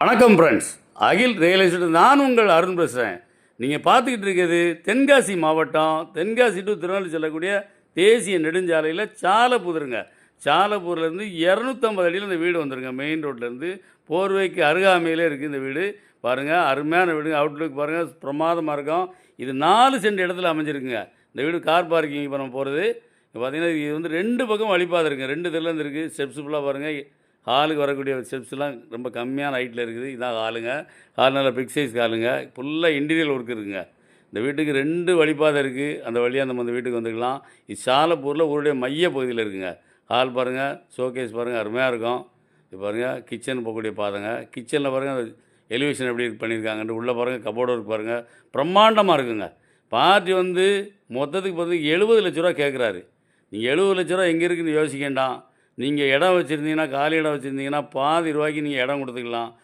வணக்கம் ஃப்ரெண்ட்ஸ், அகில் real estate. நான் உங்கள் அருண் பேசுகிறேன். நீங்கள் பார்த்துக்கிட்டு இருக்கிறது தென்காசி மாவட்டம், தென்காசி டு திருநெல்வேலி செல்லக்கூடிய தேசிய நெடுஞ்சாலையில் சாலப்புதருங்க. சாலப்பூர்லேருந்து 250 அடியில் இந்த வீடு வந்துருங்க. மெயின் ரோட்லேருந்து போர்வைக்கு அருகாமையிலே இருக்குது இந்த வீடு. பாருங்கள், அருமையான வீடுங்க. அவுட்லுக் பாருங்கள், பிரமாதமாக இருக்கும். இது 4 சென்ட் இடத்துல அமைஞ்சிருக்குங்க. இந்த வீடு கார் பார்க்கிங் இப்போ நம்ம போகிறது. இப்போ பார்த்தீங்கன்னா இது வந்து 2 பக்கம் வழிபாதை இருக்குங்க. 2 தெருலேருந்து இருக்குது. ஸ்டெப்ஸ் ஃபுல்லாக பாருங்கள். ஹாலுக்கு வரக்கூடிய ஸ்டெப்ஸ்லாம் ரொம்ப கம்மியான ஹைட்டில் இருக்குது. இதான் ஹாலுங்க. ஹால் நல்லா பிக் சைஸ் ஹாலுங்க. ஃபுல்லாக இன்டீரியர் ஒர்க் இருக்குங்க. இந்த வீட்டுக்கு 2 வழிபாதை இருக்குது. அந்த வழியாக நம்ம அந்த வீட்டுக்கு வந்துக்கலாம். இது சாலப்பூரில் ஊருடைய மைய பகுதியில் இருக்குங்க. ஹால் பாருங்கள், ஷோகேஸ் பாருங்கள், அருமையாக இருக்கும். இது பாருங்கள், கிச்சன் போகக்கூடிய பாதைங்க. கிச்சனில் பாருங்கள், அந்த எலிவேஷன் எப்படி பண்ணியிருக்காங்கன்ட்டு உள்ளே பாருங்கள், கபோர்டு ஒர்க் பாருங்கள், பிரம்மாண்டமாக இருக்குங்க. பார்ட்டி வந்து மொத்தத்துக்கு பார்த்து 70 லட்ச ரூபா கேட்குறாரு. நீங்கள் 70 லட்ச ரூபா எங்கே இருக்குதுன்னு யோசிக்க வேண்டாம். நீங்கள் இடம் வச்சுருந்தீங்கன்னா, காலி இடம் வச்சுருந்தீங்கன்னா பாதி ரூபாய்க்கு நீங்கள் இடம் கொடுத்துக்கலாம்.